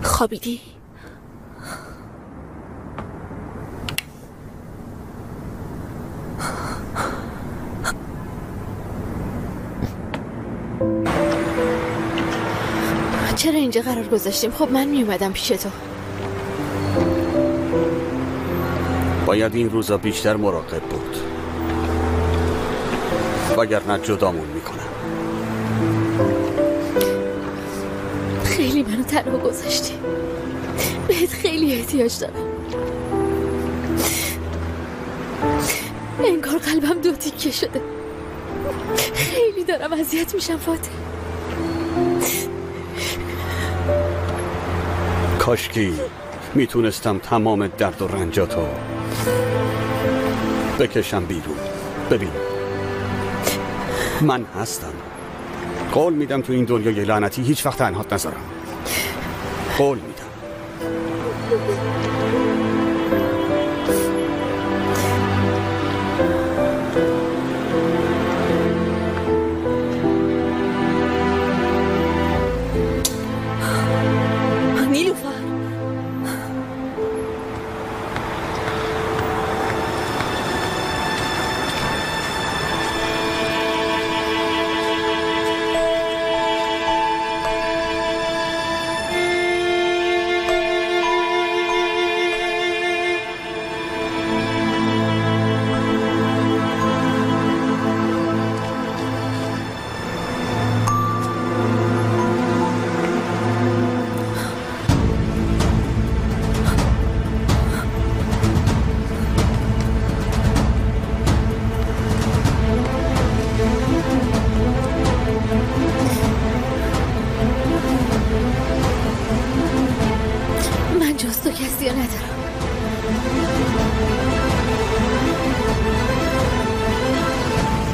خوابیدی؟ چرا اینجا قرار گذاشتیم؟ خب من می اومدم پیش تو. باید این روزا بیشتر مراقب بود، وگرنه جدامون میکنم. خیلی منو تنها گذاشتی. بهت خیلی احتیاج دارم. انگار قلبم 2 تیکه شده. خیلی دارم اذیت میشم فاتح. کاشکی میتونستم تمام درد و رنجاتو بکشم بیرون. ببین من هستم. قول میدم تو این دنیای لعنتی هیچ وقت تنهات نذارم. قول میدم.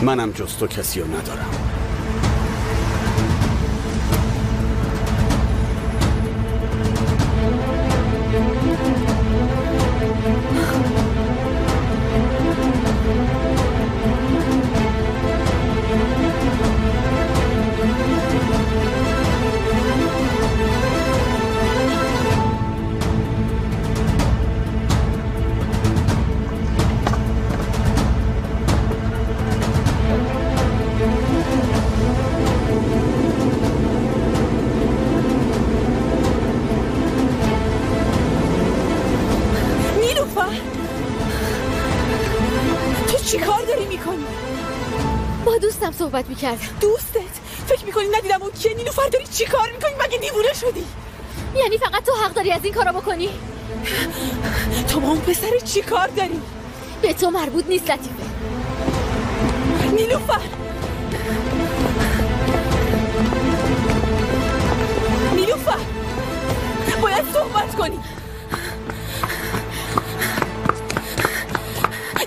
منم جز تو کسی رو ندارم. صحبت میکردم. دوستت؟ فکر میکنی ندیدم اون کیه؟ نیلوفر داری چی کار میکنی؟ مگه دیوونه شدی؟ یعنی فقط تو حق داری از این کارا بکنی؟ تو با اون پسر چی کار داری؟ به تو مربوط نیست لطیفه. نیلوفر نیلوفر باید صحبت کنی.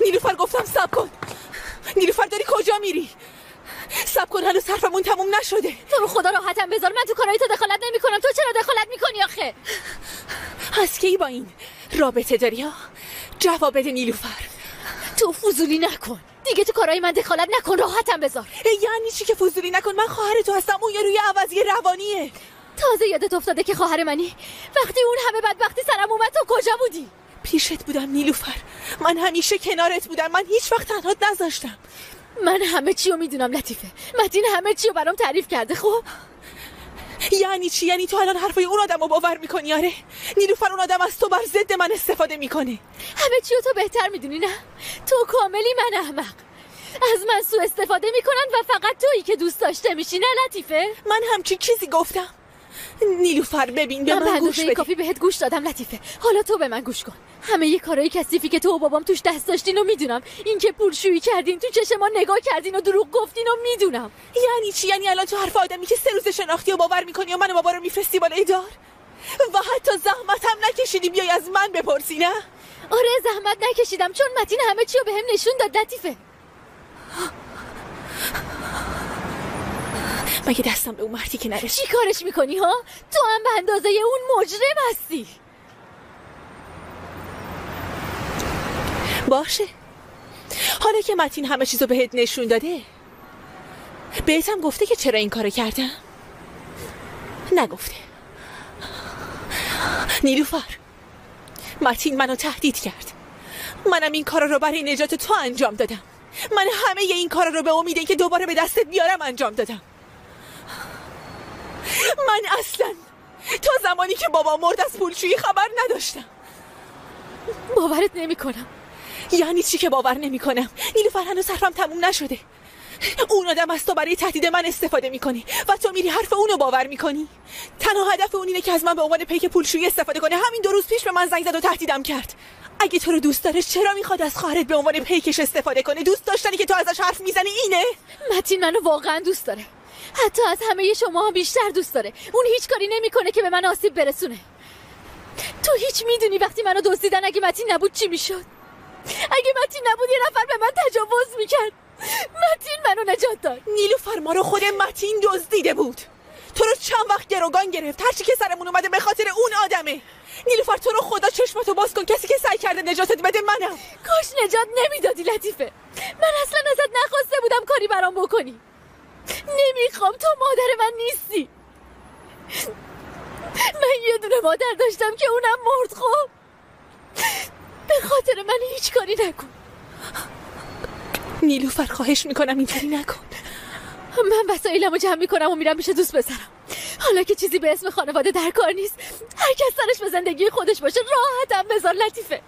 نیلوفر گفتم صبر کن. نیلوفر داری کجا میری؟ صبر کن هنوز حرفمون تموم نشده. تو رو خدا راحتم بذار. من تو کارهای تو دخالت نمی کنم. تو چرا دخالت میکنی آخه؟ از کی با این رابطه داری ها؟ جواب بده نیلوفر. تو فضولی نکن دیگه. تو کارهای من دخالت نکن. راحتم بذار. یعنی چی که فضولی نکن؟ من خواهر تو هستم. اون یه روی عوضی روانیه. تازه یادت افتاده که خواهر منی؟ وقتی اون همه بدبختی سرم اومد تو کجا بودی؟ پیشت بودم نیلوفر. من همیشه کنارت بودم. من هیچ وقت تنهات نذاشتم. من همه چی رو میدونم لطیفه. متین همه چی رو برام تعریف کرده. خب یعنی چی؟ یعنی تو الان حرفای اون آدم رو باور میکنی؟ آره نیلوفر اون آدم از تو بر ضد من استفاده میکنه. همه چی رو تو بهتر میدونی. نه تو کاملی من احمق. از من سوء استفاده میکنن و فقط تویی که دوست داشته میشی. نه لطیفه من همچین چیزی گفتم؟ نیلوفر ببین به من گوش بده. کافی بهت گوش دادم لطیفه. حالا تو به من گوش کن. همه یه کارهای کثیفی که تو و بابام توش دست داشتین و میدونم. این که پولشویی کردین، تو چشم ما نگاه کردین و دروغ گفتین و میدونم. یعنی چی؟ یعنی الان تو حرف آدمی که 3 روز شناختی و باور میکنی و من و بابا رو میفرستی بالای دار و حتی زحمت هم نکشیدی بیای از من بپرسی؟ نه آره زحمت نکشیدم چون متین همه چی رو بهم نشون داد لطیفه. مگه دستم به اون مردی که نرسید؟ چی کارش میکنی ها؟ تو هم به اندازه اون مجرم هستی. باشه حالا که متین همه چیزو بهت نشون داده بهت هم گفته که چرا این کارو کردم؟ نگفته. نیلوفر، متین منو تهدید کرد. منم این کارا رو برای نجات تو انجام دادم. من همه این کارا رو به امید که دوباره به دستت بیارم انجام دادم. من اصلا تا زمانی که بابا مرد از پولشویی خبر نداشتم. باورت نمی کنم. یعنی چی که باور نمی کنم؟ نیلوفر، هنوز حرفم تموم نشده. اون آدم از تو برای تهدید من استفاده میکنی و تو میری حرف اونو باور میکنی. تنها هدف اون اینه که از من به عنوان پیک پولشویی استفاده کنه. همین 2 روز پیش به من زنگ زد و تهدیدم کرد. اگه تو رو دوست داره چرا میخواد از خواهرت به عنوان پیکش استفاده کنه؟ دوست داشتنی که تو ازش حرف میزنی اینه؟ متین منو واقعا دوست داره، حتی از همه شما بیشتر دوست داره. اون هیچ کاری نمیکنه که به من آسیب برسونه. تو هیچ میدونی وقتی منو دزدیدن اگه متین نبود چی میشد؟ اگه متین نبود یه نفر به من تجاوز میکرد. متین منو نجات داد. نیلوفر، ما رو خود متین دزدیده بود. تو رو چند وقت گروگان گرفت. هرچی که سرمون اومده به خاطر اون آدمه. نیلوفر، تو رو خدا چشماتو باز کن. کسی که سعی کرده نجاتت بده منم. کاش نجات نمیدادی لطیفه. من اصلا ازت نخواسته بودم کاری برام بکنی. نمیخوام، تو مادر من نیستی. من یه دونه مادر داشتم که اونم مرد. خب به خاطر من هیچ کاری نکن. نیلوفر، خواهش میکنم اینطوری نکن. من وسایلمو جمع میکنم و میرم پیش دوست پسرم. حالا که چیزی به اسم خانواده در کار نیست، هر کس سرش به زندگی خودش باشه. راحتم بذار لطیفه.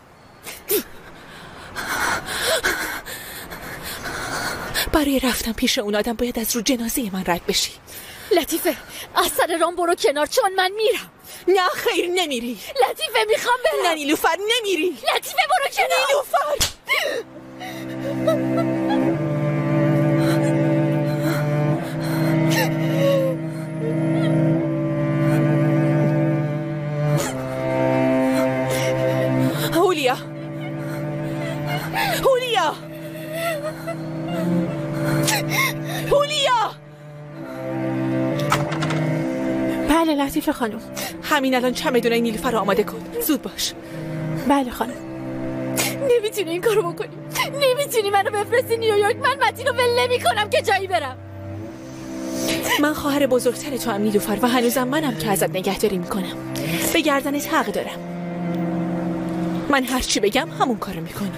برای رفتن پیش اون آدم باید از رو جنازه من رد بشی. لطیفه، از سر رام برو کنار چون من میرم. نه خیر، نمیری. لطیفه میخوام برم. نه نیلوفر، نمیری. لطیفه برو کنار. نیلوفر، هولیا، هولیا، هولیا. بله لطیفه خانم، همین الان چمدون نیلوفر رو آماده کن. زود باش. بله خانم. نمیتونی این کارو بکنی. نمیتونی منو بفرستی نیویورک. من متین رو ول نمی‌کنم که جایی برم. من خواهر بزرگتر تو هم نیلوفر و هنوزم منم که ازت نگهداری میکنم. به گردنت حق دارم. من هر چی بگم همون کارو میکنی.